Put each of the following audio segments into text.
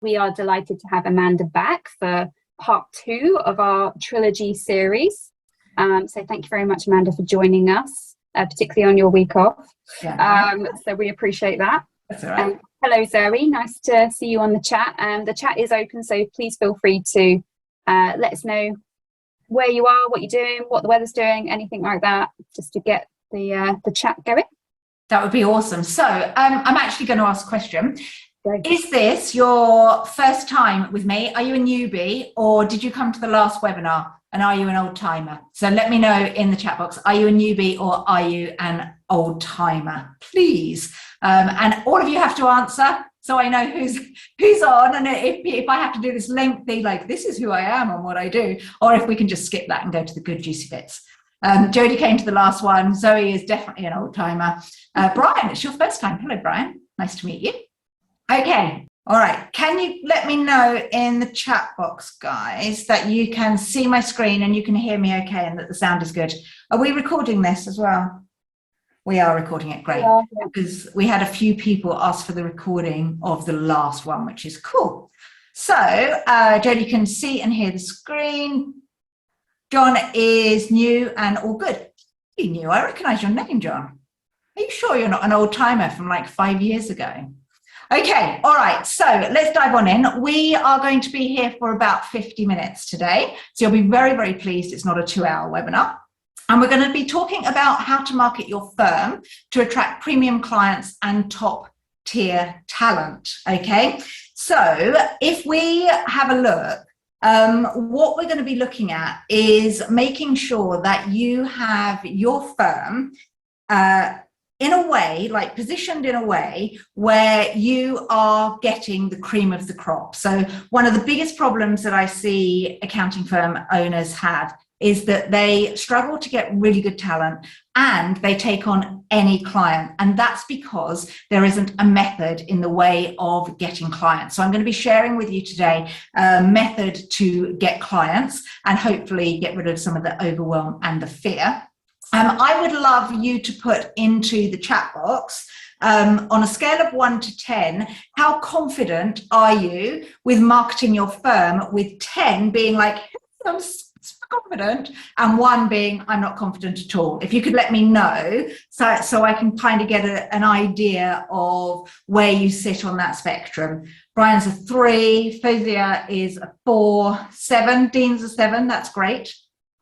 We are delighted to have Amanda back for part 2 of our trilogy series. So thank you very much, Amanda, for joining us, particularly on your week off. So we appreciate that. That's all right. Hello, Zoe. Nice to see you on the chat. The chat is open, so please feel free to let us know where you are, what you're doing, what the weather's doing, anything like that, just to get the chat going. That would be awesome. So I'm actually going to ask a question. Great. Is this your first time with me? Are you a newbie, or did you come to the last webinar? And are you an old timer? So let me know in the chat box. Are you a newbie or are you an old timer? Please. And all of you have to answer, so I know who's on. And if I have to do this lengthy, like this is who I am and what I do, or if we can just skip that and go to the good juicy bits. Jodie came to the last one. Zoe is definitely an old timer. Brian, it's your first time. Hello, Brian. Nice to meet you. Okay. All right. Can you let me know in the chat box, guys, that you can see my screen and you can hear me okay and that the sound is good? Are we recording this as well? We are recording it. Great. Yeah. Because we had a few people ask for the recording of the last one, which is cool. So Jodie can see and hear the screen. John is new and all good. You new. I recognize your name, John. Are you sure you're not an old timer from like 5 years ago? Okay, all right, so let's dive on in. We are going to be here for about 50 minutes today. So you'll be very, very pleased it's not a 2-hour webinar. And we're going to be talking about how to market your firm to attract premium clients and top tier talent, okay? So if we have a look, what we're going to be looking at is making sure that you have your firm in a way, like positioned in a way where you are getting the cream of the crop. So one of the biggest problems that I see accounting firm owners have is that they struggle to get really good talent and they take on any client. And that's because there isn't a method in the way of getting clients. So I'm going to be sharing with you today a method to get clients and hopefully get rid of some of the overwhelm and the fear. I would love you to put into the chat box, on a scale of 1 to 10, how confident are you with marketing your firm, with 10 being like, I'm super confident, and 1 being, I'm not confident at all. If you could let me know, so I can kind of get an idea of where you sit on that spectrum. Brian's a 3, Fozia is a 4, 7, Dean's a 7, that's great.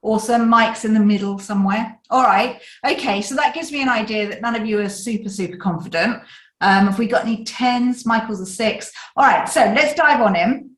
Awesome. Mike's in the middle somewhere. All right. Okay. So that gives me an idea that none of you are super, super confident. Have we got any 10s? Michael's a 6. All right. So let's dive on in.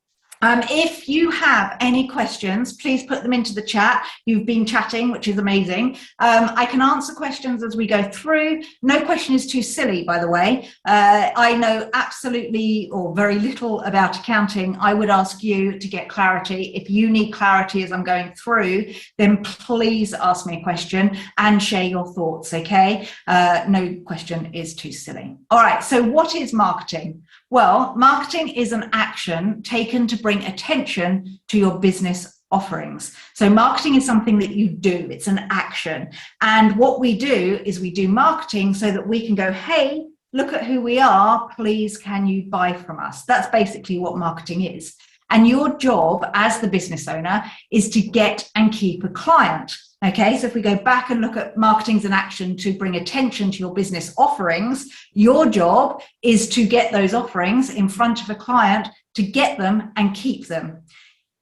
If you have any questions, please put them into the chat. You've been chatting, which is amazing. I can answer questions as we go through. No question is too silly, by the way. I know absolutely or very little about accounting. I would ask you to get clarity. If you need clarity as I'm going through, then please ask me a question and share your thoughts, okay? No question is too silly. All right, so what is marketing? Well, marketing is an action taken to bring attention to your business offerings. So marketing is something that you do. It's an action. And what we do is we do marketing so that we can go, hey, look at who we are. Please, can you buy from us? That's basically what marketing is. And your job as the business owner is to get and keep a client. Okay, so if we go back and look at marketing as an action to bring attention to your business offerings, your job is to get those offerings in front of a client, to get them and keep them.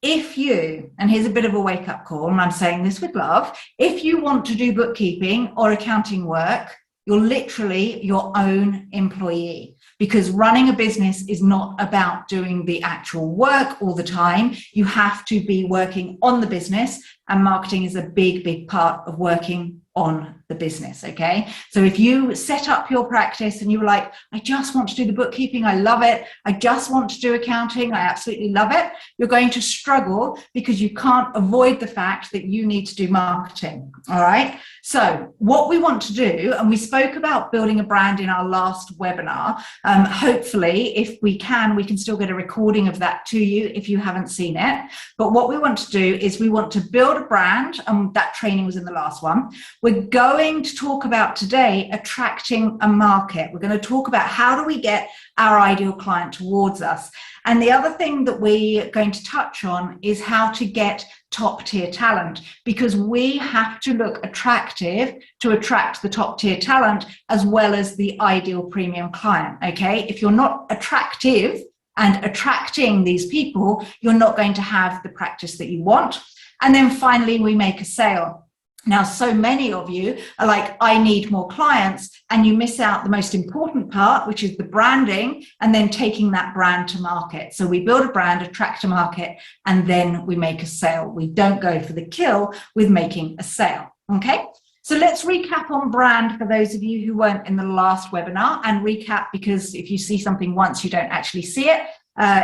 If you, and here's a bit of a wake-up call, and I'm saying this with love, if you want to do bookkeeping or accounting work, you're literally your own employee, because running a business is not about doing the actual work all the time. You have to be working on the business, and marketing is a big, big part of working on the business, okay? So if you set up your practice and you were like, I just want to do the bookkeeping, I love it, I just want to do accounting, I absolutely love it, you're going to struggle because you can't avoid the fact that you need to do marketing, all right? So what we want to do, and we spoke about building a brand in our last webinar, hopefully if we can still get a recording of that to you if you haven't seen it, but what we want to do is we want to build a brand, and that training was in the last one. We're going going to talk about today attracting a market. We're going to talk about how do we get our ideal client towards us. And the other thing that we're going to touch on is how to get top tier talent, because we have to look attractive to attract the top tier talent as well as the ideal premium client. Okay, if you're not attractive and attracting these people, you're not going to have the practice that you want. And then finally, we make a sale. Now, so many of you are like, I need more clients, and you miss out the most important part, which is the branding, and then taking that brand to market. So we build a brand, attract a market, and then we make a sale. We don't go for the kill with making a sale. Okay, so let's recap on brand for those of you who weren't in the last webinar, and recap because if you see something once, you don't actually see it.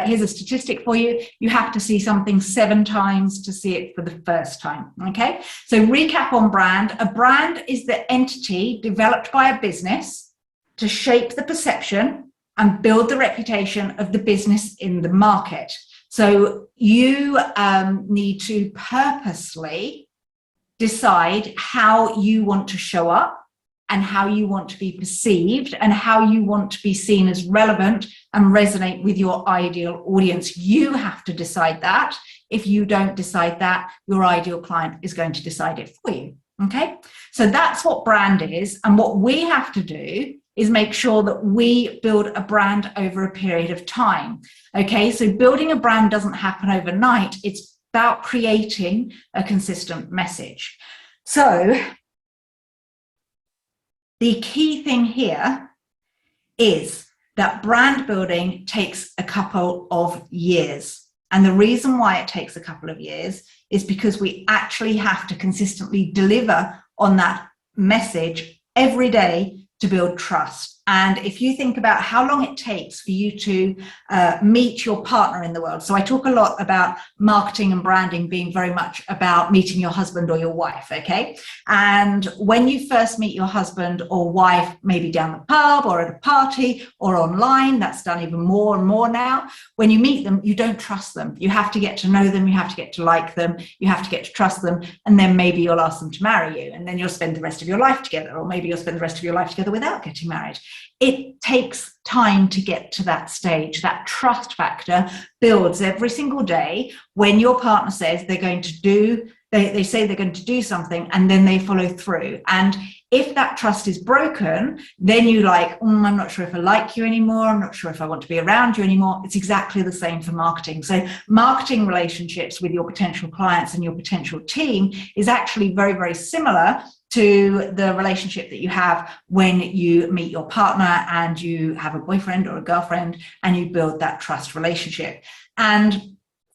Here's a statistic for you. You have to see something 7 times to see it for the first time. Okay, so recap on brand. A brand is the entity developed by a business to shape the perception and build the reputation of the business in the market. So you need to purposely decide how you want to show up and how you want to be perceived and how you want to be seen as relevant and resonate with your ideal audience. You have to decide that. If you don't decide that, your ideal client is going to decide it for you. Okay, so that's what brand is. And what we have to do is make sure that we build a brand over a period of time. Okay, so building a brand doesn't happen overnight. It's about creating a consistent message. So the key thing here is that brand building takes a couple of years. And the reason why it takes a couple of years is because we actually have to consistently deliver on that message every day to build trust. And if you think about how long it takes for you to meet your partner in the world. So I talk a lot about marketing and branding being very much about meeting your husband or your wife, okay? And when you first meet your husband or wife, maybe down the pub or at a party or online, that's done even more and more now. When you meet them, you don't trust them. You have to get to know them. You have to get to like them. You have to get to trust them. And then maybe you'll ask them to marry you. And then you'll spend the rest of your life together. Or maybe you'll spend the rest of your life together without getting married. It takes time to get to that stage. That trust factor builds every single day when your partner says they're going to do, they say they're going to do something and then they follow through. And if that trust is broken, then you're like, I'm not sure if I like you anymore. I'm not sure if I want to be around you anymore. It's exactly the same for marketing. So marketing relationships with your potential clients and your potential team is actually very, very similar to the relationship that you have when you meet your partner and you have a boyfriend or a girlfriend and you build that trust relationship. And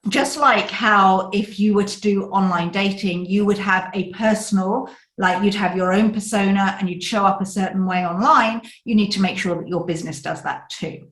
just like how if you were to do online dating, you would have a personal, like you'd have your own persona and you'd show up a certain way online, you need to make sure that your business does that too.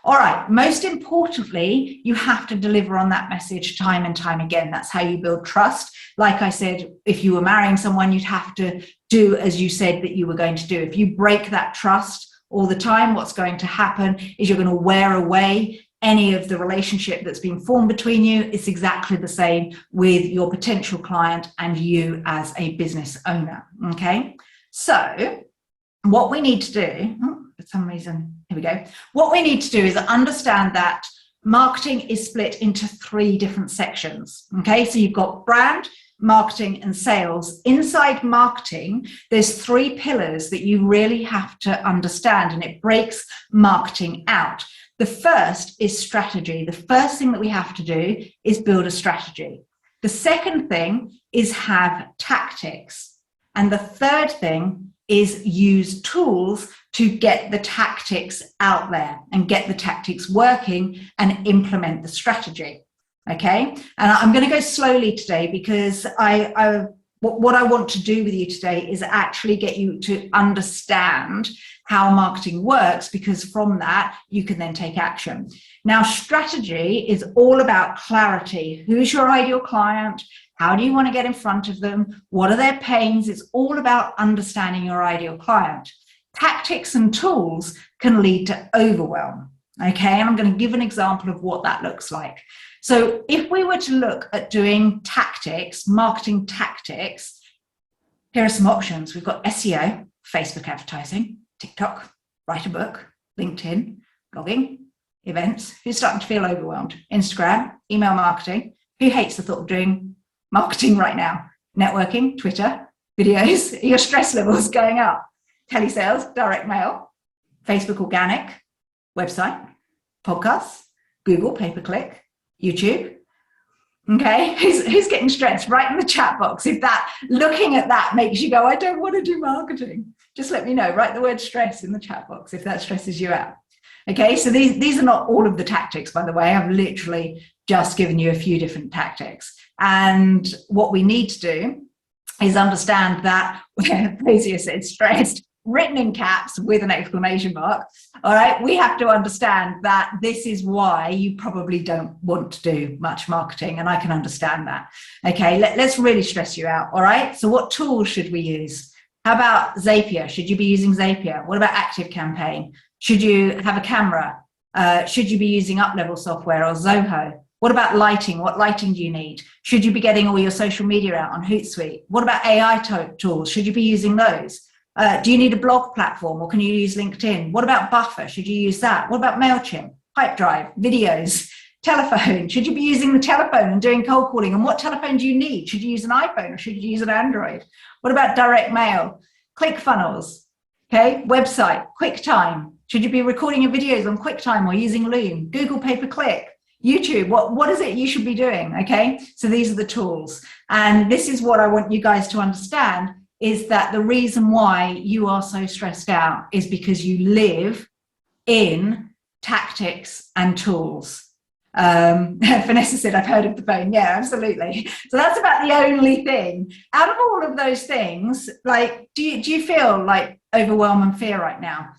All right, most importantly, you have to deliver on that message time and time again. That's how you build trust. Like I said, if you were marrying someone, you'd have to do as you said that you were going to do. If you break that trust all the time, what's going to happen is you're going to wear away any of the relationship that's been formed between you. It's exactly the same with your potential client and you as a business owner. Okay, so what we need to do, for some reason, here we go. What we need to do is understand that marketing is split into 3 different sections. Okay, so you've got brand, marketing, and sales. Inside marketing, there's 3 pillars that you really have to understand, and it breaks marketing out. The first is strategy. The first thing that we have to do is build a strategy. The second thing is have tactics. And the third thing is use tools to get the tactics out there and get the tactics working and implement the strategy. Okay, and I'm going to go slowly today because what I want to do with you today is actually get you to understand how marketing works, because from that you can then take action. Now, strategy is all about clarity. Who's your ideal client? How do you want to get in front of them? What are their pains? It's all about understanding your ideal client. Tactics and tools can lead to overwhelm. Okay, and I'm going to give an example of what that looks like. So if we were to look at doing tactics, marketing tactics, Here are some options. We've got SEO, Facebook advertising, TikTok, write a book, LinkedIn, blogging, events. Who's starting to feel overwhelmed? Instagram, email marketing. Who hates the thought of doing marketing right now? Networking, Twitter, videos. Are your stress levels going up? Telesales, direct mail, Facebook organic, website, podcasts, Google pay-per-click, YouTube. Okay, who's getting stressed? Write in the chat box if that, looking at that makes you go, I don't want to do marketing. Just let me know. Write the word stress in the chat box if that stresses you out. Okay, so these are not all of the tactics, by the way. I've literally just given you a few different tactics. And what we need to do is understand that, where Fazia said stressed, written in caps with an exclamation mark. All right, we have to understand that this is why you probably don't want to do much marketing, and I can understand that. Okay, let's really stress you out. All right, so what tools should we use? How about Zapier? Should you be using Zapier? What about ActiveCampaign? Should you have a camera? Should you be using UpLevel software or Zoho? What about lighting? What lighting do you need? Should you be getting all your social media out on Hootsuite? What about AI tools? Should you be using those? Do you need a blog platform, or can you use LinkedIn? What about Buffer? Should you use that? What about MailChimp, Pipedrive, videos, telephone? Should you be using the telephone and doing cold calling? And what telephone do you need? Should you use an iPhone or should you use an Android? What about direct mail, ClickFunnels, okay, website, QuickTime? Should you be recording your videos on QuickTime or using Loom, Google pay-per-click, YouTube? What is it you should be doing? Okay, so these are the tools. And this is what I want you guys to understand, is that the reason why you are so stressed out is because you live in tactics and tools. Vanessa said, I've heard of the phone. Yeah, absolutely. So that's about the only thing. Out of all of those things, like, do you feel like overwhelm and fear right now?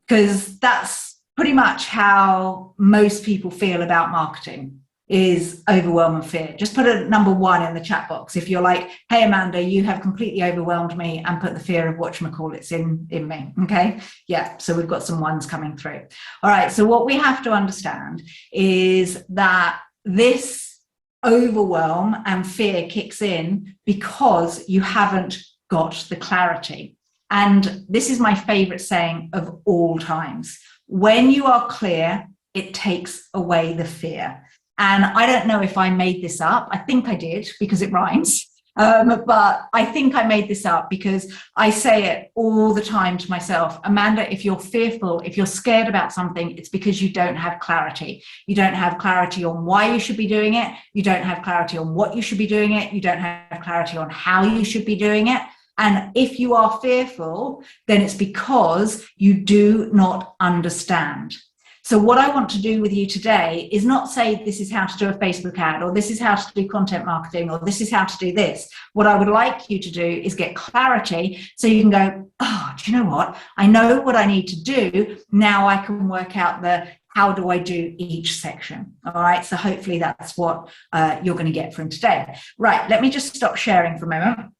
Because that's pretty much how most people feel about marketing, is overwhelm and fear. Just put a number 1 in the chat box if you're like, hey Amanda, you have completely overwhelmed me, and put the fear of whatchamacallits in me. Okay, yeah, so we've got some ones coming through. All right, so what we have to understand is that this overwhelm and fear kicks in because you haven't got the clarity. And this is my favorite saying of all times: when you are clear, it takes away the fear. And I don't know if I made this up. I think I did, because it rhymes. But I think I made this up because I say it all the time to myself. Amanda, if you're fearful, if you're scared about something, it's because you don't have clarity. You don't have clarity on why you should be doing it. You don't have clarity on what you should be doing it. You don't have clarity on how you should be doing it. And if you are fearful, then it's because you do not understand. So what I want to do with you today is not say this is how to do a Facebook ad, or this is how to do content marketing, or this is how to do this. What I would like you to do is get clarity, so you can go, oh, do you know what? I know what I need to do. Now I can work out the how do I do each section. All right, so hopefully that's what you're going to get from today. Right, let me just stop sharing for a moment.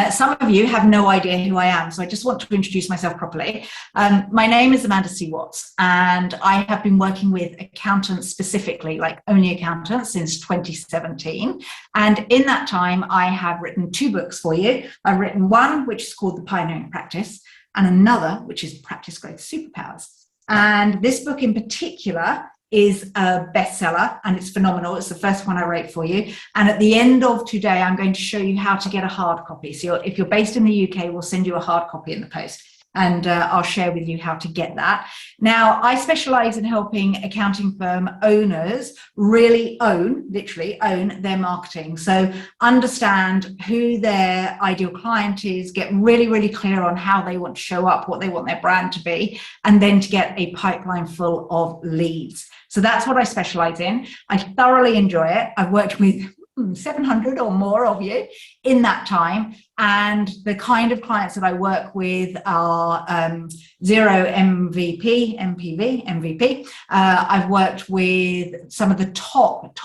Some of you have no idea who I am, so I just want to introduce myself properly. My name is Amanda C. Watts, and I have been working with accountants specifically, like only accountants, since 2017. And in that time, I have written 2 books for you. I've written one, which is called The Pioneering Practice, and another, which is Practice Growth Superpowers. And this book in particular is a bestseller, and it's phenomenal. It's the first one I wrote for you. And at the end of today, I'm going to show you how to get a hard copy. So if you're based in the UK, we'll send you a hard copy in the post. And I'll share with you how to get that. Now, I specialize in helping accounting firm owners really literally own their marketing. So understand who their ideal client is, get really, really clear on how they want to show up, what they want their brand to be, and then to get a pipeline full of leads. So that's what I specialize in. I thoroughly enjoy it. I've worked with 700 or more of you in that time, and the kind of clients that I work with are zero MVP, MPV, MVP. I've worked with some of the top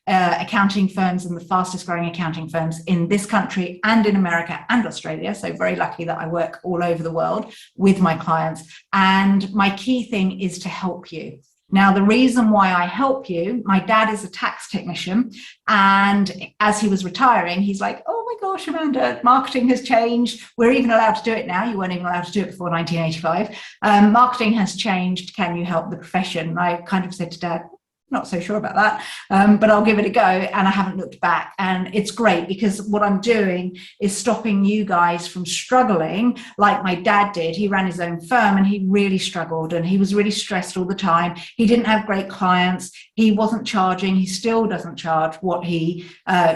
accounting firms and the fastest growing accounting firms in this country and in America and Australia. So very lucky that I work all over the world with my clients. And my key thing is to help you. Now, the reason why I help you, my dad is a tax technician, and as he was retiring, he's like, oh my gosh, Amanda, marketing has changed. We're even allowed to do it now. You weren't even allowed to do it before 1985. Marketing has changed. Can you help the profession? And I kind of said to Dad, not so sure about that, but I'll give it a go. And I haven't looked back. And it's great because what I'm doing is stopping you guys from struggling like my dad did. He ran his own firm and he really struggled and he was really stressed all the time. He didn't have great clients. He wasn't charging. He still doesn't charge what he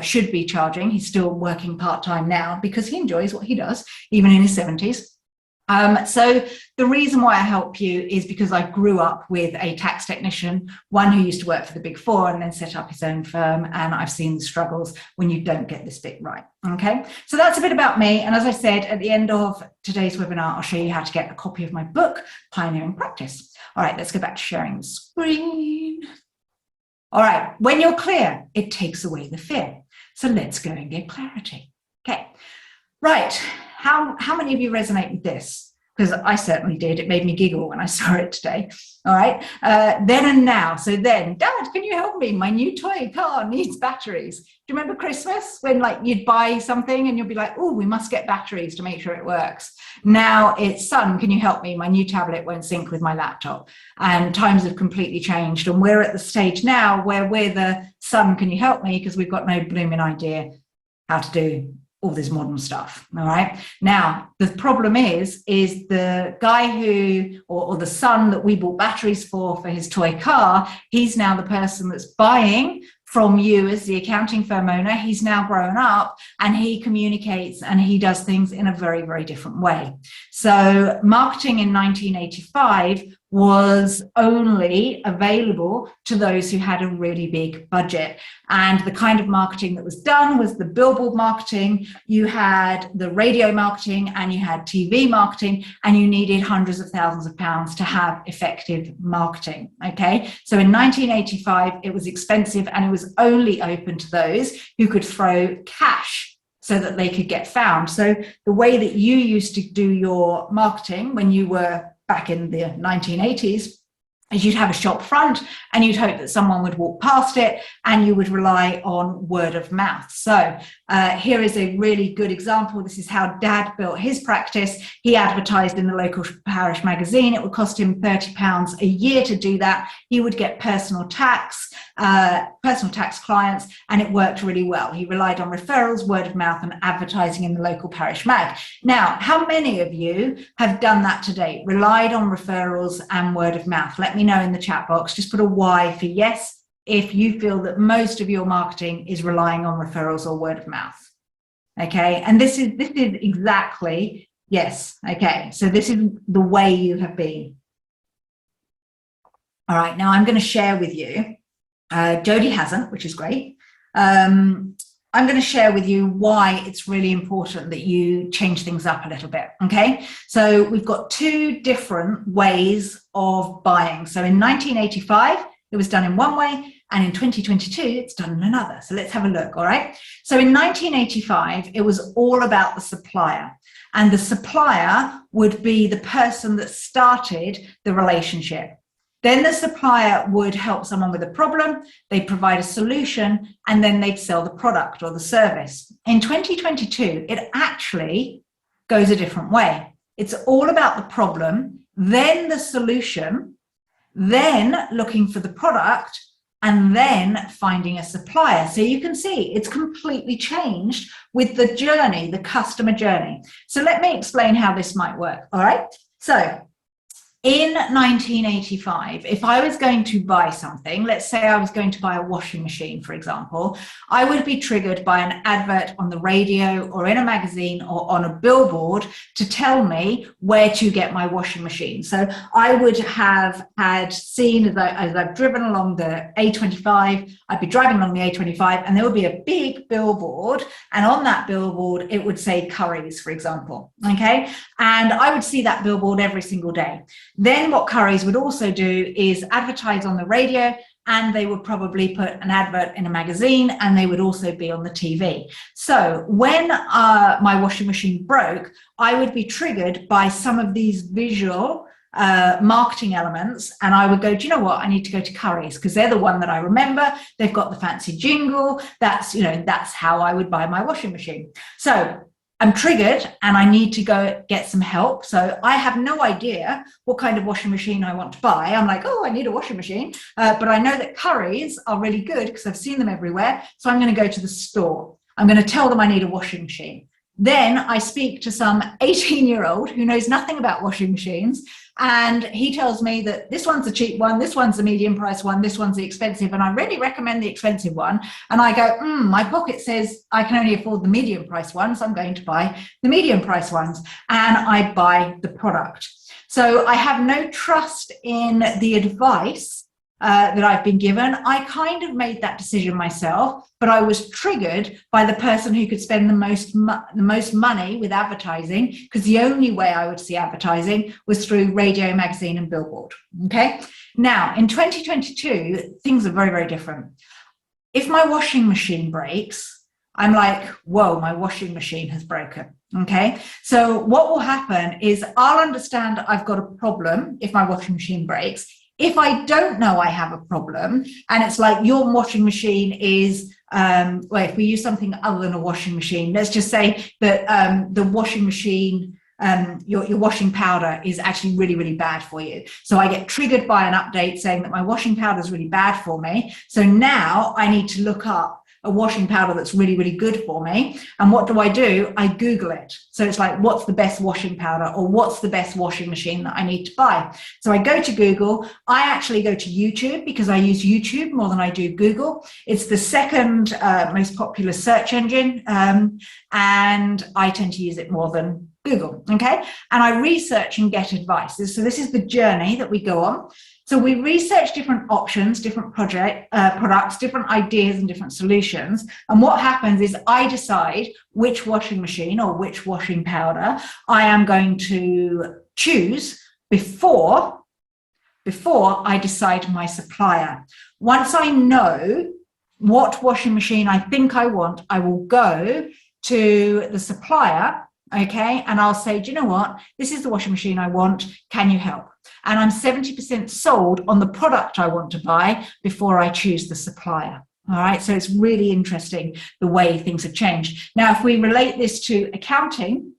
should be charging. He's still working part-time now because he enjoys what he does, even in his 70s. So the reason why I help you is because I grew up with a tax technician, one who used to work for the Big Four and then set up his own firm. And I've seen the struggles when you don't get this bit right. Okay, so that's a bit about me. And as I said, at the end of today's webinar, I'll show you how to get a copy of my book, Pioneering Practice. All right, let's go back to sharing the screen. All right, when you're clear, it takes away the fear. So let's go and get clarity. Okay, right. How many of you resonate with this? Because I certainly did. It made me giggle when I saw it today. All right. Then and now. So then, Dad, can you help me? My new toy car needs batteries. Do you remember Christmas when like you'd buy something and you'll be like, oh, we must get batteries to make sure it works. Now it's, son, can you help me? My new tablet won't sync with my laptop. And times have completely changed. And we're at the stage now where we're the, son, can you help me? Because we've got no blooming idea how to do all this modern stuff. All right. Now, the problem is the guy who, or the son that we bought batteries for his toy car, he's now the person that's buying from you as the accounting firm owner. He's now grown up and he communicates and he does things in a very, very different way. So marketing in 1985 was only available to those who had a really big budget. And the kind of marketing that was done was the billboard marketing, you had the radio marketing, and you had TV marketing, and you needed hundreds of thousands of pounds to have effective marketing. Okay, so in 1985, it was expensive and it was only open to those who could throw cash so that they could get found. So the way that you used to do your marketing when you were back in the 1980s is you'd have a shop front and you'd hope that someone would walk past it and you would rely on word of mouth. So here is a really good example. This is how Dad built his practice. He advertised in the local parish magazine. It would cost him £30 a year to do that. He would get personal tax clients, and it worked really well. He relied on referrals, word of mouth, and advertising in the local parish mag. Now, how many of you have done that to date? Relied on referrals and word of mouth? Let me know in the chat box. Just put a Y for yes if you feel that most of your marketing is relying on referrals or word of mouth. Okay, and this is exactly yes. Okay, so this is the way you have been. All right, now I'm going to share with you. Jodie hasn't, which is great. I'm going to share with you why it's really important that you change things up a little bit. Okay, so we've got two different ways of buying. So in 1985, it was done in one way, and in 2022, it's done in another. So let's have a look. All right. So in 1985, it was all about the supplier, and the supplier would be the person that started the relationship. Then the supplier would help someone with a problem, they'd provide a solution, and then they'd sell the product or the service. In 2022, it actually goes a different way. It's all about the problem, then the solution, then looking for the product, and then finding a supplier. So you can see it's completely changed with the journey, the customer journey. So let me explain how this might work. All right. So in 1985, if I was going to buy something, let's say I was going to buy a washing machine, for example, I would be triggered by an advert on the radio or in a magazine or on a billboard to tell me where to get my washing machine. So I would have had seen, as I've driven along the A25, I'd be driving along the A25 and there would be a big billboard, and on that billboard, it would say Currys, for example, okay? And I would see that billboard every single day. Then what Currys would also do is advertise on the radio, and they would probably put an advert in a magazine, and they would also be on the TV. So when my washing machine broke, I would be triggered by some of these visual marketing elements, and I would go, do you know what, I need to go to Currys because they're the one that I remember. They've got the fancy jingle. That's how I would buy my washing machine. So I'm triggered and I need to go get some help. So I have no idea what kind of washing machine I want to buy. I'm like, oh, I need a washing machine. But I know that Currys are really good because I've seen them everywhere. So I'm going to go to the store. I'm going to tell them I need a washing machine. Then I speak to some 18-year-old who knows nothing about washing machines. And he tells me that this one's the cheap one, this one's the medium price one, this one's the expensive. And I really recommend the expensive one. And I go, my pocket says I can only afford the medium price one. So I'm going to buy the medium price ones. And I buy the product. So I have no trust in the advice that I've been given. I kind of made that decision myself, but I was triggered by the person who could spend the most money with advertising, because the only way I would see advertising was through radio, magazine, and billboard. Okay. Now, in 2022, things are very, very different. If my washing machine breaks, I'm like, whoa, my washing machine has broken. Okay. So what will happen is I'll understand I've got a problem if my washing machine breaks. If I don't know I have a problem, and it's like your washing machine is, well, if we use something other than a washing machine, let's just say that the washing machine, your washing powder is actually really, really bad for you. So I get triggered by an update saying that my washing powder is really bad for me. So now I need to look up a washing powder that's really, really good for me. And what do? I Google it. So it's like, what's the best washing powder, or what's the best washing machine that I need to buy? So I go to Google. I actually go to YouTube because I use YouTube more than I do Google. It's the second most popular search engine. And I tend to use it more than Google. Okay. And I research and get advice. So this is the journey that we go on. So we research different options, different products, different ideas and different solutions. And what happens is I decide which washing machine or which washing powder I am going to choose before I decide my supplier. Once I know what washing machine I think I want, I will go to the supplier, okay, and I'll say, do you know what? This is the washing machine I want. Can you help? And I'm 70% sold on the product I want to buy before I choose the supplier. All right. So it's really interesting the way things have changed. Now, if we relate this to accounting,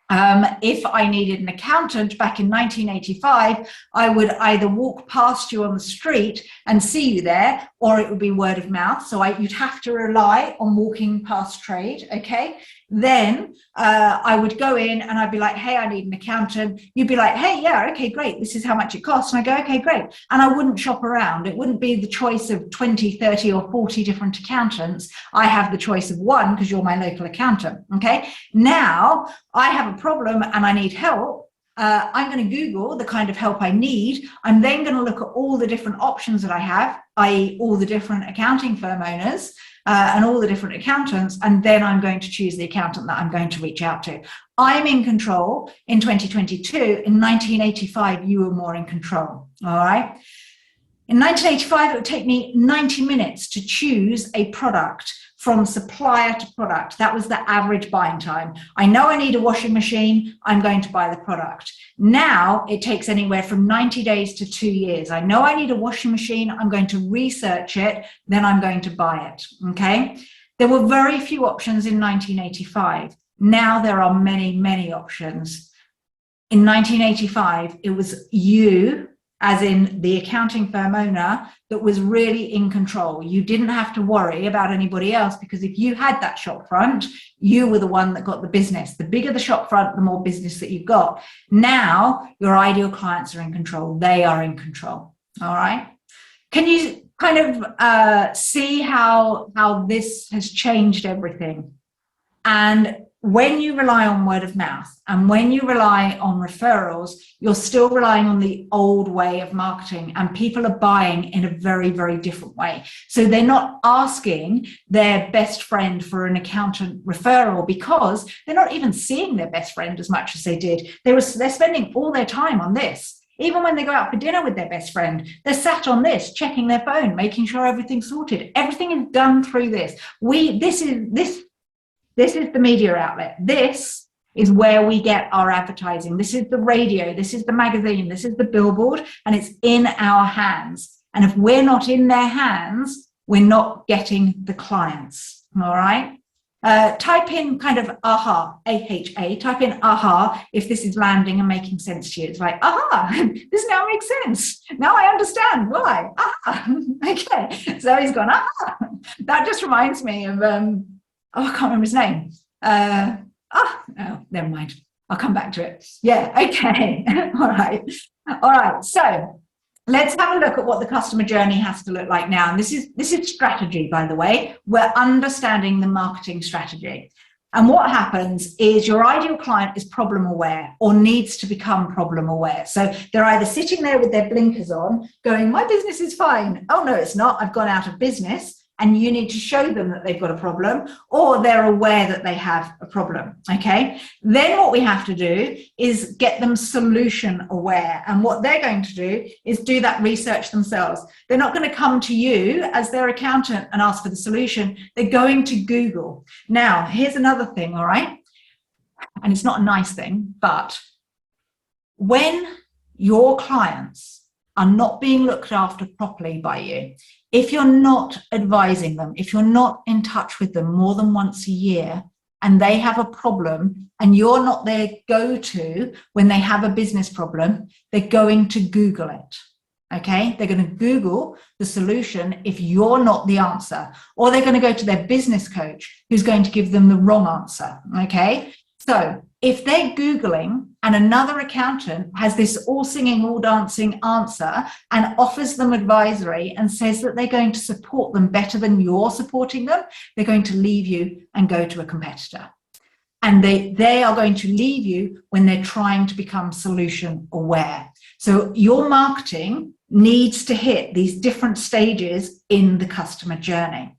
if I needed an accountant back in 1985, I would either walk past you on the street and see you there, or it would be word of mouth. So you'd have to rely on walking past trade. Okay. Then I would go in and I'd be like, hey, I need an accountant. You'd be like, hey, yeah, okay, great. This is how much it costs. And I go, okay, great. And I wouldn't shop around. It wouldn't be the choice of 20, 30 or 40 different accountants. I have the choice of one because you're my local accountant. Okay. Now I have a problem and I need help. I'm going to Google the kind of help I need. I'm then going to look at all the different options that I have, i.e. all the different accounting firm owners and all the different accountants, and then I'm going to choose the accountant that I'm going to reach out to. I'm in control in 2022. In 1985, you were more in control, all right? In 1985, it would take me 90 minutes to choose a product from supplier to product. That was the average buying time. I know I need a washing machine. I'm going to buy the product. Now it takes anywhere from 90 days to 2 years. I know I need a washing machine. I'm going to research it. Then I'm going to buy it. Okay. There were very few options in 1985. Now there are many, many options. In 1985, it was you, as in the accounting firm owner, that was really in control. You didn't have to worry about anybody else, because if you had that shop front, you were the one that got the business. The bigger the shop front, the more business that you've got. Now your ideal clients are in control. They are in control. All right. Can you kind of see how this has changed everything? And when you rely on word of mouth and when you rely on referrals, you're still relying on the old way of marketing, and people are buying in a very, very different way. So they're not asking their best friend for an accountant referral because they're not even seeing their best friend as much as they did. They're spending all their time on this. Even when they go out for dinner with their best friend, they're sat on this, checking their phone, making sure everything's sorted. Everything is done through this. This is the media outlet. This is where we get our advertising. This is the radio, this is the magazine, this is the billboard, and it's in our hands. And if we're not in their hands, we're not getting the clients, all right? Type in kind of aha, AHA, type in aha if this is landing and making sense to you. It's like, aha, this now makes sense. Now I understand why. Aha. Okay, so he's gone, aha. That just reminds me of, I can't remember his name. No, never mind. I'll come back to it. Yeah, okay, all right. So let's have a look at what the customer journey has to look like now. And this is strategy, by the way. We're understanding the marketing strategy. And what happens is your ideal client is problem aware or needs to become problem aware. So they're either sitting there with their blinkers on going, my business is fine. Oh, no, it's not. I've gone out of business. And you need to show them that they've got a problem, or they're aware that they have a problem, okay? Then what we have to do is get them solution aware. And what they're going to do is do that research themselves. They're not going to come to you as their accountant and ask for the solution. They're going to Google. Now, here's another thing, all right? And it's not a nice thing, but when your clients are not being looked after properly by you, if you're not advising them, if you're not in touch with them more than once a year and they have a problem and you're not their go-to when they have a business problem, they're going to Google it, okay? They're going to Google the solution if you're not the answer, or they're going to go to their business coach who's going to give them the wrong answer, okay? So if they're Googling and another accountant has this all singing, all dancing answer and offers them advisory and says that they're going to support them better than you're supporting them, they're going to leave you and go to a competitor. And they are going to leave you when they're trying to become solution aware. So your marketing needs to hit these different stages in the customer journey.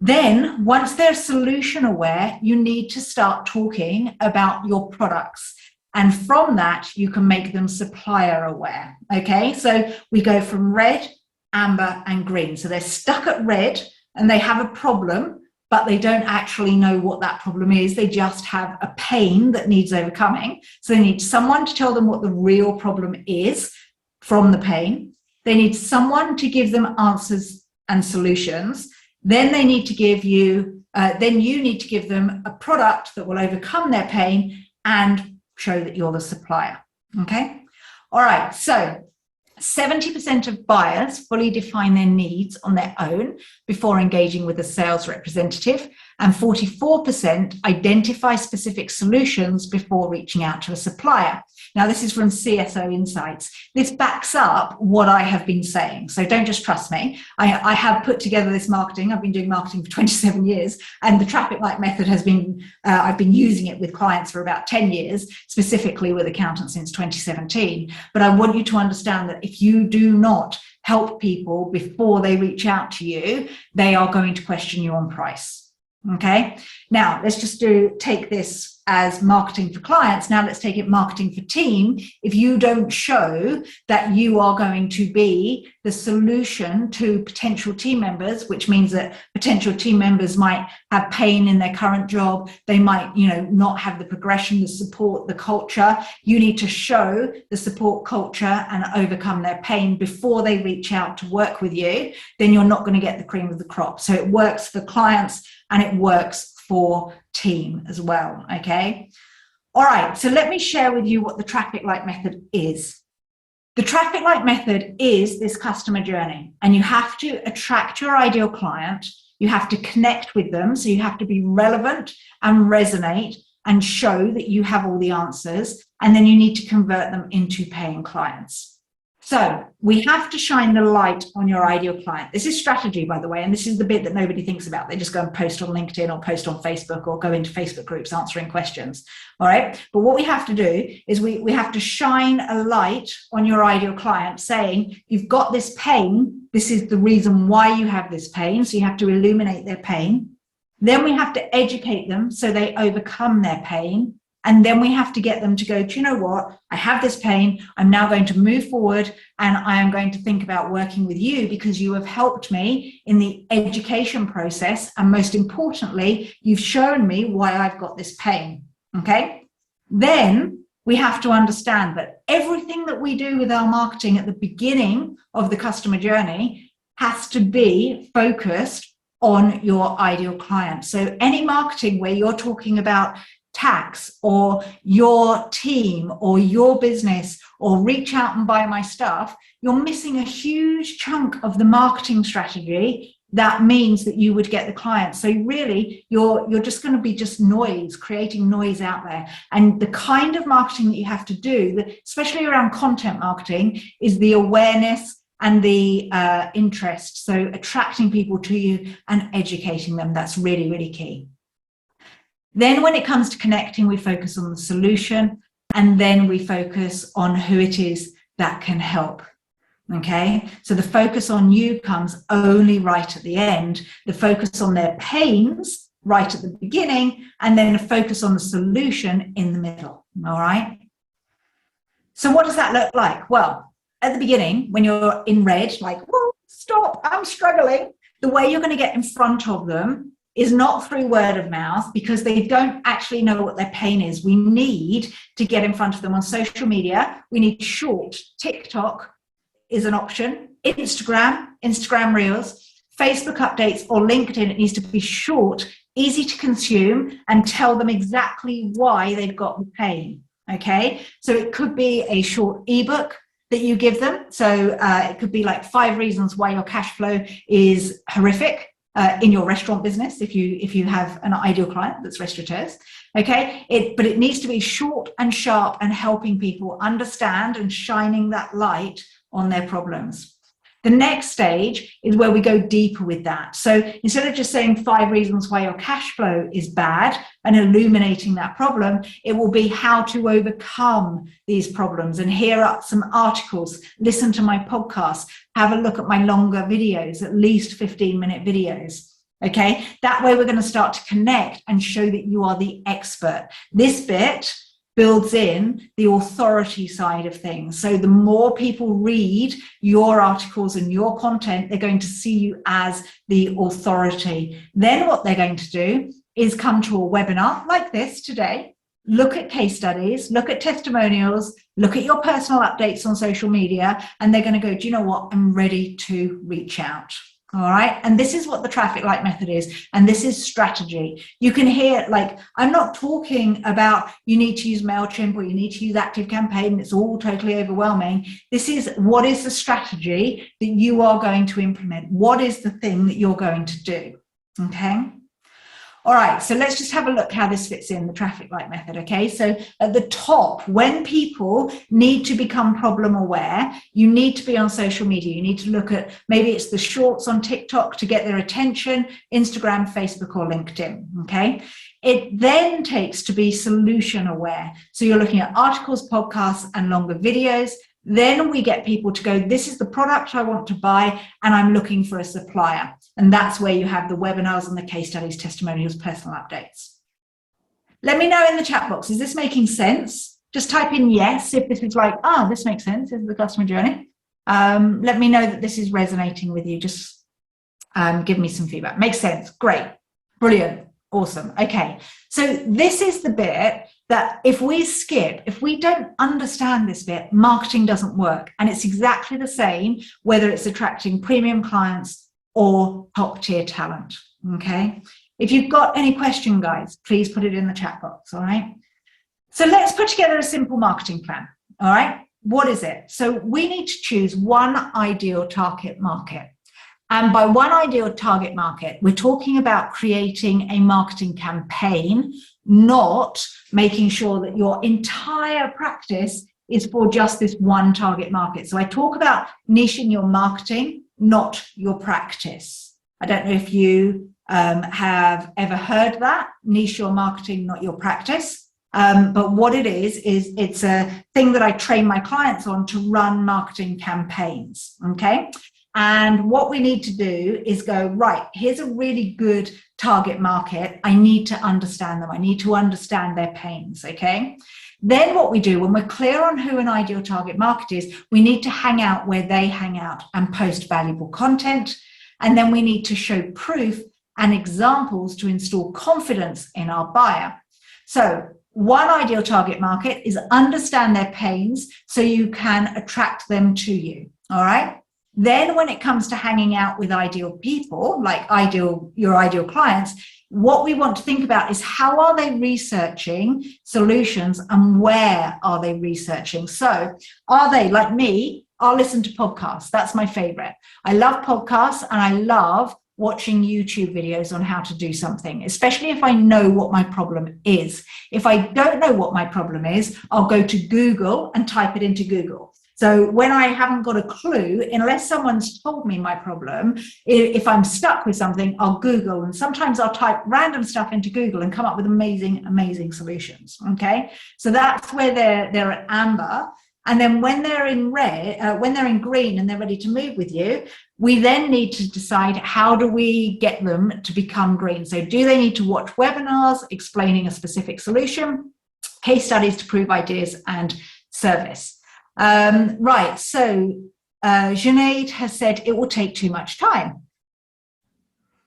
Then, once they're solution aware, you need to start talking about your products. And from that, you can make them supplier aware. Okay, so we go from red, amber, and green. So they're stuck at red and they have a problem, but they don't actually know what that problem is. They just have a pain that needs overcoming. So they need someone to tell them what the real problem is from the pain. They need someone to give them answers and solutions. Then they need to give you, then you need to give them a product that will overcome their pain and show that you're the supplier, okay? All right, so 70% of buyers fully define their needs on their own before engaging with a sales representative, and 44% identify specific solutions before reaching out to a supplier. Now, this is from CSO Insights. This backs up what I have been saying. So don't just trust me. I have put together this marketing. I've been doing marketing for 27 years, and the traffic light method has been, I've been using it with clients for about 10 years, specifically with accountants since 2017. But I want you to understand that if you do not help people before they reach out to you, they are going to question you on price. Okay, now let's just take this as marketing for clients. Now let's take it marketing for team. If you don't show that you are going to be the solution to potential team members, which means that potential team members might have pain in their current job, they might, not have the progression, the support, the culture. You need to show the support culture and overcome their pain before they reach out to work with you. Then you're not going to get the cream of the crop. So it works for clients and it works for team as well, okay? All right, so let me share with you what the traffic light method is. The traffic light method is this customer journey, and you have to attract your ideal client, you have to connect with them, so you have to be relevant and resonate and show that you have all the answers, and then you need to convert them into paying clients. So we have to shine the light on your ideal client. This is strategy, by the way, and this is the bit that nobody thinks about. They just go and post on LinkedIn or post on Facebook or go into Facebook groups answering questions, all right? But what we have to do is we have to shine a light on your ideal client saying, you've got this pain, this is the reason why you have this pain, so you have to illuminate their pain. Then we have to educate them so they overcome their pain. And then we have to get them to go, do you know what? I have this pain. I'm now going to move forward and I am going to think about working with you because you have helped me in the education process. And most importantly, you've shown me why I've got this pain. Okay. Then we have to understand that everything that we do with our marketing at the beginning of the customer journey has to be focused on your ideal client. So any marketing where you're talking about tax or your team or your business or reach out and buy my stuff, you're missing a huge chunk of the marketing strategy that means that you would get the client. So really, you're just going to be just noise, creating noise out there. And the kind of marketing that you have to do, especially around content marketing, is the awareness and the interest. So attracting people to you and educating them. That's really, really key. Then when it comes to connecting, we focus on the solution, and then we focus on who it is that can help. Okay, so the focus on you comes only right at the end, the focus on their pains right at the beginning, and then a focus on the solution in the middle. All right. So what does that look like? Well, at the beginning, when you're in red, like, whoa, stop, I'm struggling, the way you're going to get in front of them is not through word of mouth, because they don't actually know what their pain is. We need to get in front of them on social media. We need short. TikTok is an option. Instagram Reels, Facebook updates, or LinkedIn. It needs to be short, easy to consume, and tell them exactly why they've got the pain. Okay, so it could be a short ebook that you give them. So it could be like 5 reasons why your cash flow is horrific in your restaurant business, if you have an ideal client that's restaurateurs. Okay, but it needs to be short and sharp and helping people understand and shining that light on their problems. The next stage is where we go deeper with that. So instead of just saying 5 reasons why your cash flow is bad and illuminating that problem, it will be how to overcome these problems. And here are some articles. Listen to my podcast. Have a look at my longer videos, at least 15-minute videos. Okay, that way we're going to start to connect and show that you are the expert. This bit builds in the authority side of things. So the more people read your articles and your content, they're going to see you as the authority. Then what they're going to do is come to a webinar like this today, look at case studies, look at testimonials, look at your personal updates on social media, and they're going to go, do you know what? I'm ready to reach out. All right. And this is what the traffic light method is. And this is strategy. You can hear, like, I'm not talking about you need to use MailChimp or you need to use ActiveCampaign. It's all totally overwhelming. This is what is the strategy that you are going to implement? What is the thing that you're going to do? Okay. All right, so let's just have a look how this fits in the traffic light method, okay? So at the top, when people need to become problem aware, you need to be on social media. You need to look at, maybe it's the shorts on TikTok to get their attention, Instagram, Facebook, or LinkedIn, okay? It then takes to be solution aware. So you're looking at articles, podcasts, and longer videos. Then we get people to go, this is the product I want to buy, and I'm looking for a supplier. And that's where you have the webinars and the case studies, testimonials, personal updates. Let me know in the chat box, is this making sense? Just type in yes if this is like, this makes sense, this is the customer journey. Let me know that this is resonating with you. Just give me some feedback. Makes sense. Great. Brilliant. Awesome. Okay. So this is the bit that if we don't understand this bit, marketing doesn't work. And it's exactly the same whether it's attracting premium clients or top tier talent. Okay. If you've got any question, guys, please put it in the chat box. All right. So let's put together a simple marketing plan. All right. What is it? So we need to choose one ideal target market. And by one ideal target market, we're talking about creating a marketing campaign, not making sure that your entire practice is for just this one target market. So I talk about niching your marketing, not your practice. I don't know if you have ever heard that, niche your marketing, not your practice. But what it is it's a thing that I train my clients on to run marketing campaigns, okay? And what we need to do is go, right, here's a really good target market. I need to understand them. I need to understand their pains, okay? Then what we do when we're clear on who an ideal target market is, we need to hang out where they hang out and post valuable content. And then we need to show proof and examples to install confidence in our buyer. So one ideal target market is understand their pains so you can attract them to you. All right. Then when it comes to hanging out with ideal people, like your ideal clients, what we want to think about is how are they researching solutions and where are they researching? So are they, like me, I'll listen to podcasts. That's my favorite. I love podcasts and I love watching YouTube videos on how to do something, especially if I know what my problem is. If I don't know what my problem is, I'll go to Google and type it into Google. So when I haven't got a clue, unless someone's told me my problem, if I'm stuck with something, I'll Google, and sometimes I'll type random stuff into Google and come up with amazing solutions. Okay, so that's where they're at amber. And then when they're in red, when they're in green and they're ready to move with you, we then need to decide how do we get them to become green. So do they need to watch webinars explaining a specific solution, case studies to prove ideas, and service? Right, so Junaid has said it will take too much time.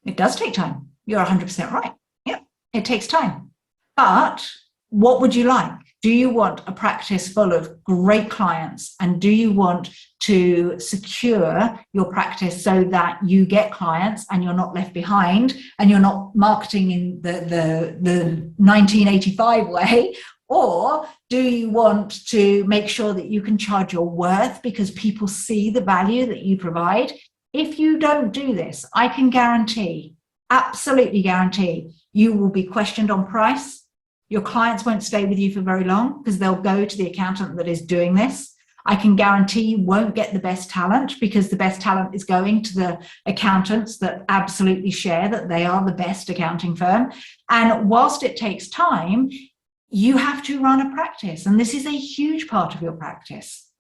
It does take time. You're 100% right. Yeah, it takes time. But what would you like? Do you want a practice full of great clients? And do you want to secure your practice so that you get clients and you're not left behind and you're not marketing in the 1985 way? Or do you want to make sure that you can charge your worth because people see the value that you provide? If you don't do this, I can guarantee, absolutely guarantee, you will be questioned on price. Your clients won't stay with you for very long because they'll go to the accountant that is doing this. I can guarantee you won't get the best talent because the best talent is going to the accountants that absolutely share that they are the best accounting firm. And whilst it takes time, you have to run a practice, and this is a huge part of your practice.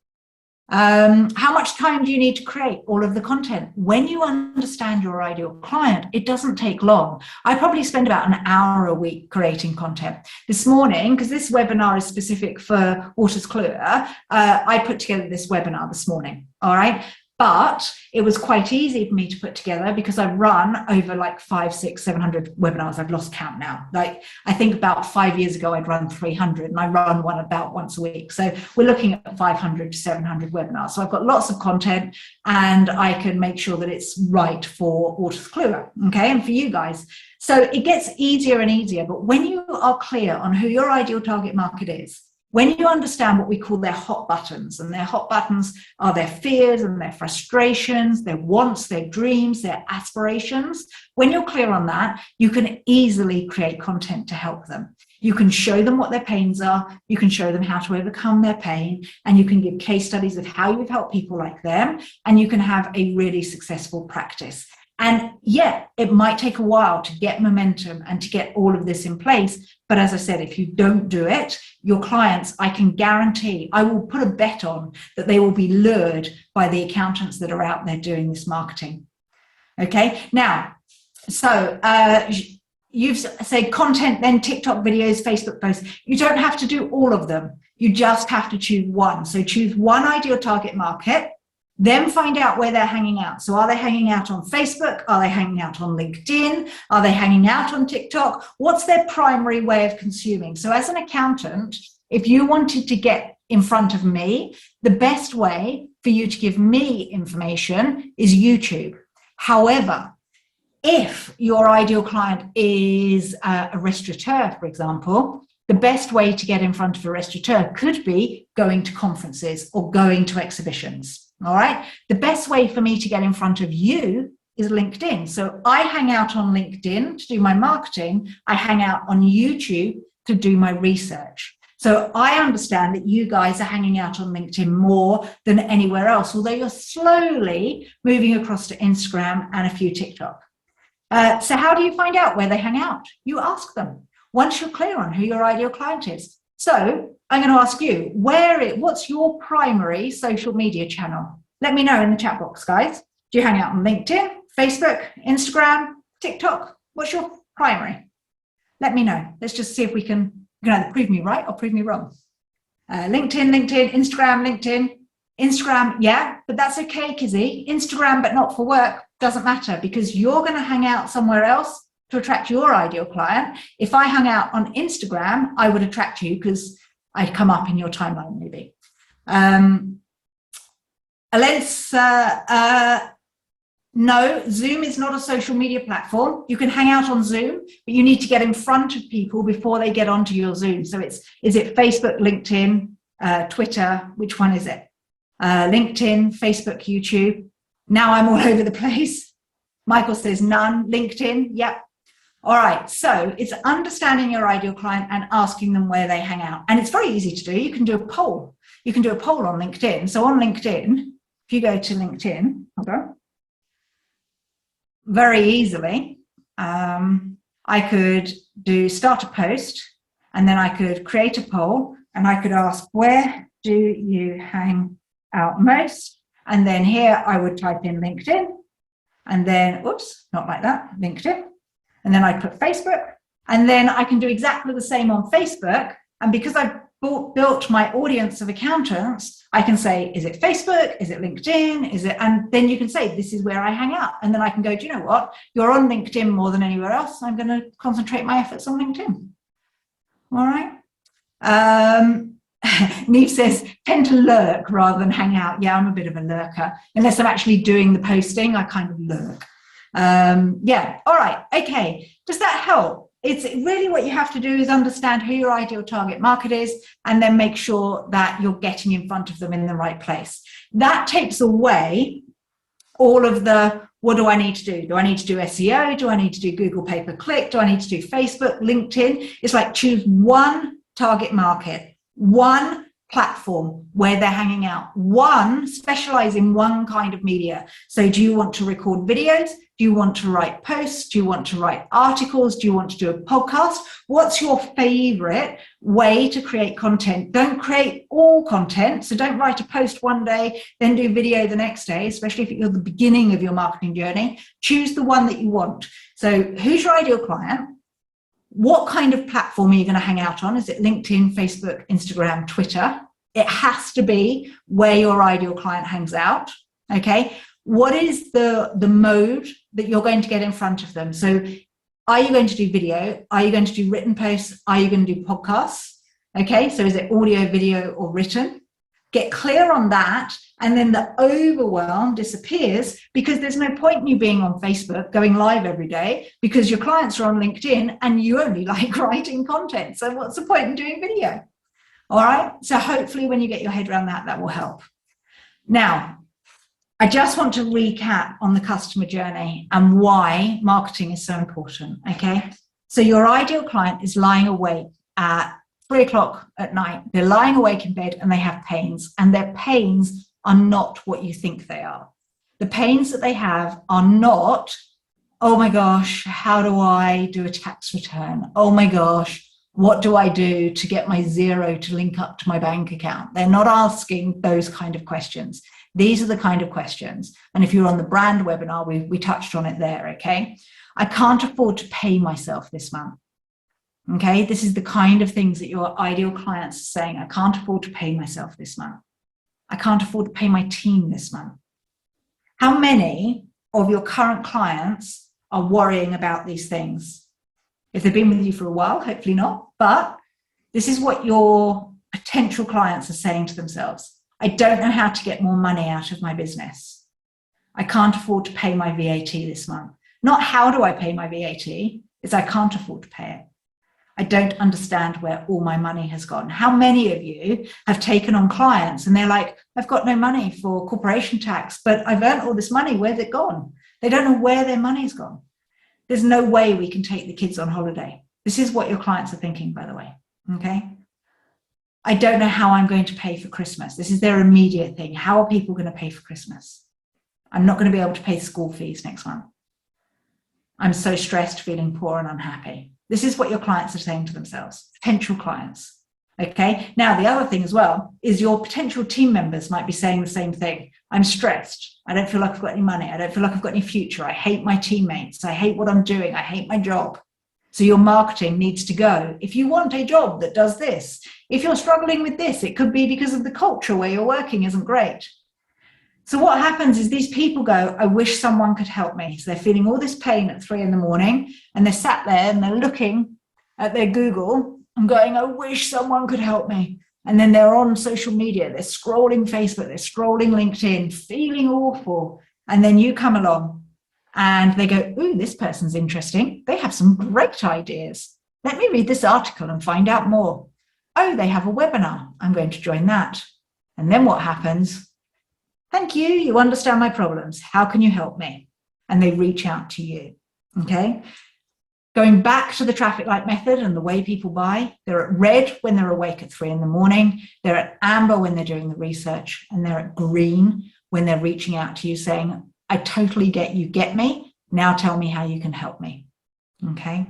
How much time do you need to create all of the content? When you understand your ideal client, it doesn't take long. I probably spend about an hour a week creating content. This morning, because this webinar is specific for Waters Kluwer, I put together this webinar this morning, all right? But it was quite easy for me to put together because I've run over like 500, 600, 700 webinars. I've lost count now. Like I think about 5 years ago, I'd run 300 and I run one about once a week. So we're looking at 500 to 700 webinars. So I've got lots of content and I can make sure that it's right for Waters Kluwer, okay, and for you guys. So it gets easier and easier. But when you are clear on who your ideal target market is, when you understand what we call their hot buttons, and their hot buttons are their fears and their frustrations, their wants, their dreams, their aspirations, when you're clear on that, you can easily create content to help them. You can show them what their pains are, you can show them how to overcome their pain, and you can give case studies of how you've helped people like them, and you can have a really successful practice. And yeah, it might take a while to get momentum and to get all of this in place. But as I said, if you don't do it, your clients, I can guarantee, I will put a bet on that they will be lured by the accountants that are out there doing this marketing. Okay, now, so you've said content, then TikTok videos, Facebook posts. You don't have to do all of them. You just have to choose one. So choose one ideal target market. Then find out where they're hanging out. So are they hanging out on Facebook? Are they hanging out on LinkedIn? Are they hanging out on TikTok? What's their primary way of consuming? So as an accountant, if you wanted to get in front of me, the best way for you to give me information is YouTube. However, if your ideal client is a restaurateur, for example, the best way to get in front of a restaurateur could be going to conferences or going to exhibitions. All right. The best way for me to get in front of you is LinkedIn. So I hang out on LinkedIn to do my marketing. I hang out on YouTube to do my research. So I understand that you guys are hanging out on LinkedIn more than anywhere else, although you're slowly moving across to Instagram and a few TikTok. So how do you find out where they hang out? You ask them once you're clear on who your ideal client is. So I'm going to ask you, what's your primary social media channel? Let me know in the chat box, guys. Do you hang out on LinkedIn, Facebook, Instagram, TikTok? What's your primary? Let me know. Let's just see if we can either prove me right or prove me wrong. LinkedIn, Instagram, yeah, but that's okay, Kizzy. Instagram, but not for work, doesn't matter because you're going to hang out somewhere else to attract your ideal client. If I hung out on Instagram, I would attract you because I'd come up in your timeline maybe. No, Zoom is not a social media platform. You can hang out on Zoom, but you need to get in front of people before they get onto your Zoom. So is it Facebook, LinkedIn, Twitter? Which one is it? LinkedIn, Facebook, YouTube. Now I'm all over the place. Michael says none. LinkedIn, yep. All right, so it's understanding your ideal client and asking them where they hang out. And it's very easy to do. You can do a poll. You can do a poll on LinkedIn. So on LinkedIn, if you go to LinkedIn, okay, very easily, I could start a post, and then I could create a poll, and I could ask, where do you hang out most? And then here I would type in LinkedIn, and then, oops, not like that, LinkedIn. And then I put Facebook, and then I can do exactly the same on Facebook. And because I've built my audience of accountants, I can say, is it Facebook? Is it LinkedIn? Is it? And then you can say, this is where I hang out. And then I can go, do you know what? You're on LinkedIn more than anywhere else. I'm going to concentrate my efforts on LinkedIn. All right. Neve says, tend to lurk rather than hang out. Yeah, I'm a bit of a lurker. Unless I'm actually doing the posting, I kind of lurk. Yeah, all right, okay. Does that help? It's really what you have to do is understand who your ideal target market is, and then make sure that you're getting in front of them in the right place. That takes away all of the, what do I need to do? Do I need to do SEO? Do I need to do Google pay-per-click? Do I need to do Facebook, LinkedIn? It's like choose one target market, one platform where they're hanging out, specialize in one kind of media. So do you want to record videos? Do you want to write posts? Do you want to write articles? Do you want to do a podcast? What's your favorite way to create content? Don't create all content. So don't write a post one day, then do video the next day, especially if you're at the beginning of your marketing journey. Choose the one that you want. So who's your ideal client? What kind of platform are you going to hang out on? Is it LinkedIn, Facebook, Instagram, Twitter? It has to be where your ideal client hangs out. Okay. What is the mode that you're going to get in front of them? So are you going to do video? Are you going to do written posts? Are you going to do podcasts? Okay. So is it audio, video, or written? Get clear on that. And then the overwhelm disappears, because there's no point in you being on Facebook, going live every day, because your clients are on LinkedIn and you only like writing content. So what's the point in doing video? All right. So hopefully when you get your head around that, that will help. Now, I just want to recap on the customer journey and why marketing is so important. Okay. So your ideal client is lying awake at 3 o'clock at night. They're lying awake in bed and they have pains, and their pains are not what you think they are. The pains that they have are not, oh my gosh, how do I do a tax return? Oh my gosh, what do I do to get my Xero to link up to my bank account? They're not asking those kind of questions. These are the kind of questions. And if you're on the brand webinar, we touched on it there, okay? I can't afford to pay myself this month. Okay, this is the kind of things that your ideal clients are saying. I can't afford to pay myself this month. I can't afford to pay my team this month. How many of your current clients are worrying about these things? If they've been with you for a while, hopefully not, but this is what your potential clients are saying to themselves. I don't know how to get more money out of my business. I can't afford to pay my VAT this month. Not how do I pay my VAT, it's I can't afford to pay it. I don't understand where all my money has gone. How many of you have taken on clients and they're like, I've got no money for corporation tax, but I've earned all this money, where's it gone? They don't know where their money's gone. There's no way we can take the kids on holiday. This is what your clients are thinking, by the way, okay? I don't know how I'm going to pay for Christmas. This is their immediate thing. How are people going to pay for Christmas? I'm not going to be able to pay school fees next month. I'm so stressed, feeling poor and unhappy. This is what your clients are saying to themselves, potential clients. Okay. Now, the other thing as well is your potential team members might be saying the same thing. I'm stressed. I don't feel like I've got any money. I don't feel like I've got any future. I hate my teammates. I hate what I'm doing. I hate my job. So your marketing needs to go. If you want a job that does this, if you're struggling with this, it could be because of the culture where you're working isn't great. So what happens is these people go, I wish someone could help me. So they're feeling all this pain at 3 a.m, and they're sat there and they're looking at their Google and going, I wish someone could help me. And then they're on social media, they're scrolling Facebook, they're scrolling LinkedIn, feeling awful. And then you come along and they go, ooh, this person's interesting. They have some great ideas. Let me read this article and find out more. Oh, they have a webinar. I'm going to join that. And then what happens? Thank you. You understand my problems. How can you help me? And they reach out to you. Okay. Going back to the traffic light method and the way people buy, they're at red when they're awake at 3 a.m. They're at amber when they're doing the research, and they're at green when they're reaching out to you saying, I totally get you, get me. Now tell me how you can help me. Okay.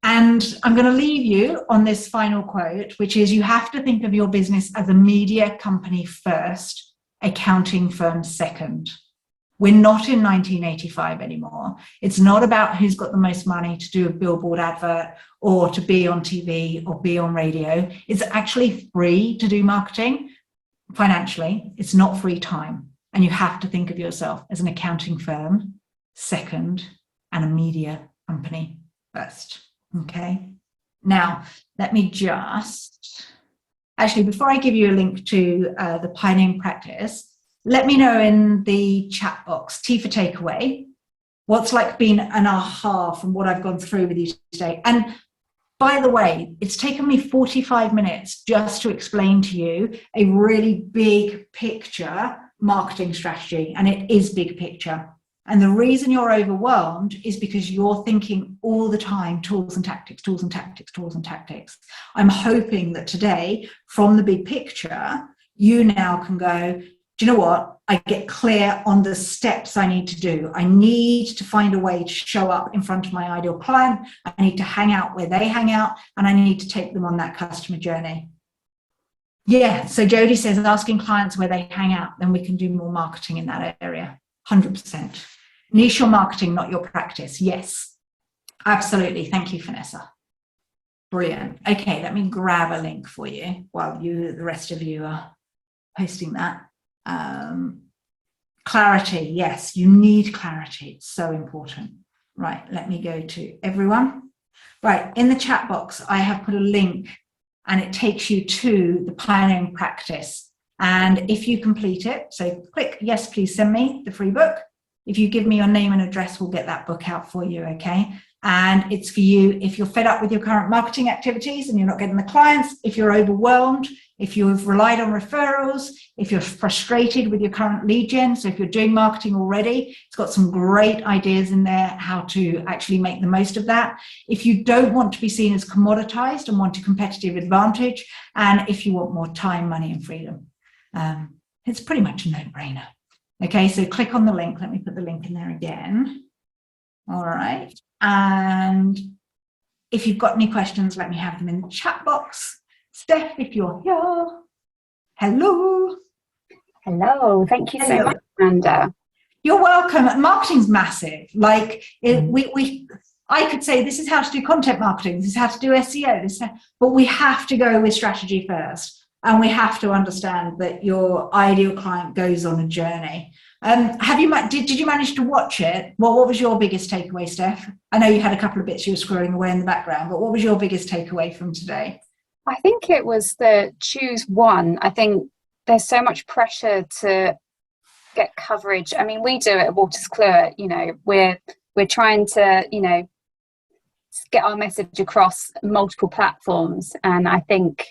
And I'm going to leave you on this final quote, which is, you have to think of your business as a media company first, accounting firm second. We're not in 1985 anymore. It's not about who's got the most money to do a billboard advert or to be on TV or be on radio. It's actually free to do marketing financially. It's not free time. And you have to think of yourself as an accounting firm second and a media company first. Okay. Now, let me just, actually, before I give you a link to the Pioneering Practice, let me know in the chat box, T for takeaway, what's like been an aha from what I've gone through with you today. And by the way, it's taken me 45 minutes just to explain to you a really big picture marketing strategy, and it is big picture. And the reason you're overwhelmed is because you're thinking all the time, tools and tactics, tools and tactics, tools and tactics. I'm hoping that today, from the big picture, you now can go, do you know what? I get clear on the steps I need to do. I need to find a way to show up in front of my ideal client. I need to hang out where they hang out, and I need to take them on that customer journey. Yeah, so Jody says, asking clients where they hang out, then we can do more marketing in that area. 100%. Niche your marketing, not your practice. Yes, absolutely. Thank you, Vanessa. Brilliant. Okay, let me grab a link for you while the rest of you are posting that. Clarity. Yes, you need clarity. It's so important. Right, let me go to everyone. Right, in the chat box, I have put a link and it takes you to the Pioneering Practice. And if you complete it, so click, yes, please send me the free book. If you give me your name and address, we'll get that book out for you, okay? And it's for you if you're fed up with your current marketing activities and you're not getting the clients, if you're overwhelmed, if you've relied on referrals, if you're frustrated with your current lead gen. So if you're doing marketing already, it's got some great ideas in there how to actually make the most of that. If you don't want to be seen as commoditized and want a competitive advantage, and if you want more time, money, and freedom. It's pretty much a no-brainer. Okay, so click on the link. Let me put the link in there again. All right. And if you've got any questions, let me have them in the chat box. Steph, if you're here, hello. Hello. Thank you so much, Amanda. You're welcome. Marketing's massive. Like I could say this is how to do content marketing. This is how to do SEO. But we have to go with strategy first. And we have to understand that your ideal client goes on a journey. Did you manage to watch it? Well, what was your biggest takeaway, Steph? I know you had a couple of bits you were scrolling away in the background, but what was your biggest takeaway from today? I think it was the choose one. I think there's so much pressure to get coverage. I mean, we do it at Wolters Kluwer. You know, we're trying to, you know, get our message across multiple platforms, and I think,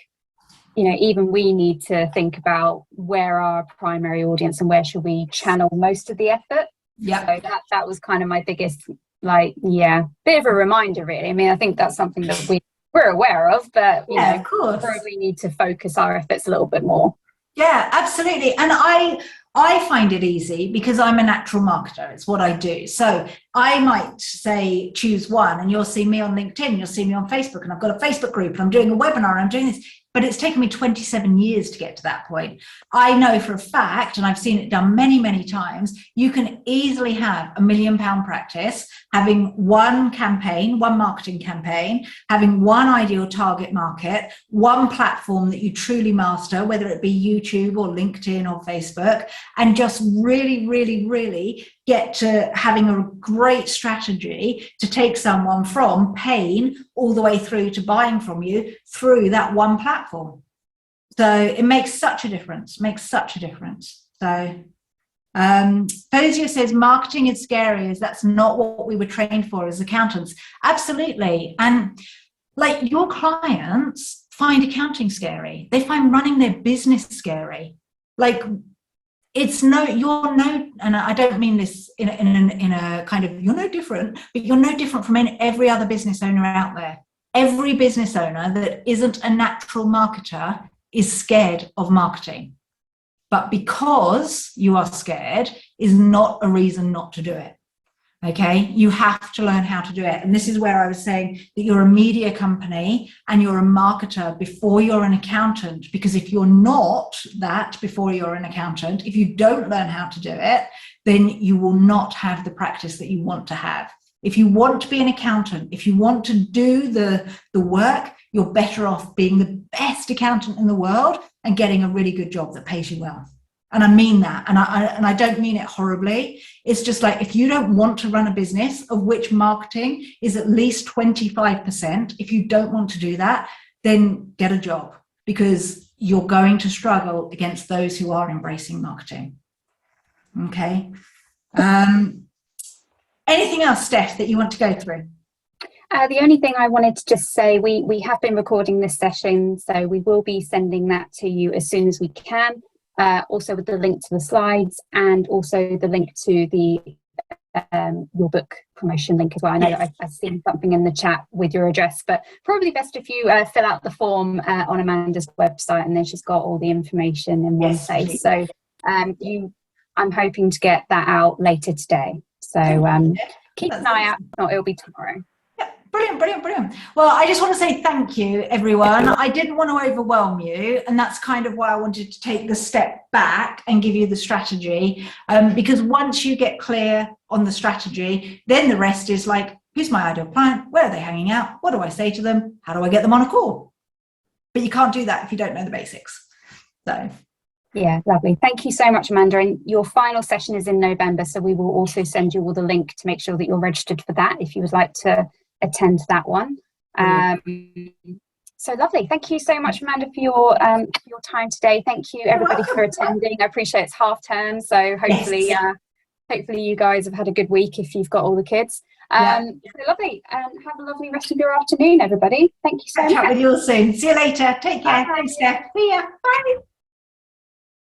you know, even we need to think about where our primary audience and where should we channel most of the effort. Yeah. So that was kind of my biggest, bit of a reminder, really. I mean, I think that's something that we're aware of, but you know, of course, probably need to focus our efforts a little bit more. Yeah, absolutely. And I find it easy because I'm a natural marketer. It's what I do. So I might say choose one, and you'll see me on LinkedIn, you'll see me on Facebook, and I've got a Facebook group, and I'm doing a webinar, and I'm doing this. but it's taken me 27 years to get to that point. I know for a fact, and I've seen it done many, many times, you can easily have £1 million practice, having one campaign, one marketing campaign, having one ideal target market, one platform that you truly master, whether it be YouTube or LinkedIn or Facebook, and just really, really, really get to having a great strategy to take someone from pain all the way through to buying from you through that one platform. So it makes such a difference, So Fozia says marketing is scary, as that's not what we were trained for as accountants. Absolutely. And like, your clients find accounting scary. They find running their business scary. Like, and I don't mean this in a kind of, you're no different, but you're no different from every other business owner out there. Every business owner that isn't a natural marketer is scared of marketing. But because you are scared is not a reason not to do it. Okay, you have to learn how to do it. And this is where I was saying that you're a media company and you're a marketer before you're an accountant, because if you're not that before you're an accountant, if you don't learn how to do it, then you will not have the practice that you want to have. If you want to be an accountant, if you want to do the work, you're better off being the best accountant in the world and getting a really good job that pays you well. And I mean that, and I don't mean it horribly. It's just like, if you don't want to run a business of which marketing is at least 25%, if you don't want to do that, then get a job, because you're going to struggle against those who are embracing marketing. Okay. Anything else, Steph, that you want to go through? The only thing I wanted to just say, we have been recording this session, so we will be sending that to you as soon as we can. Also with the link to the slides, and also the link to the your book promotion link as well. I know that I've seen something in the chat with your address, but probably best if you fill out the form on Amanda's website, and then she's got all the information in one place. So I'm hoping to get that out later today. So keep an eye out. If not, it'll be tomorrow. Brilliant. Well, I just want to say thank you, everyone. I didn't want to overwhelm you, and that's kind of why I wanted to take the step back and give you the strategy, because once you get clear on the strategy, then the rest is like, who's my ideal client? Where are they hanging out? What do I say to them? How do I get them on a call? But you can't do that if you don't know the basics. So yeah, lovely. Thank you so much, Amanda. And your final session is in November, so we will also send you all the link to make sure that you're registered for that if you would like to attend that one. So lovely. Thank you so much, Amanda, for your time today. Thank you, everybody, for attending. I appreciate it's half term, so hopefully hopefully you guys have had a good week if you've got all the kids. So lovely, and have a lovely rest of your afternoon, everybody. Thank you so much. Catch up with you all soon. See you later. Take care. Thanks, Steph. See ya. Bye.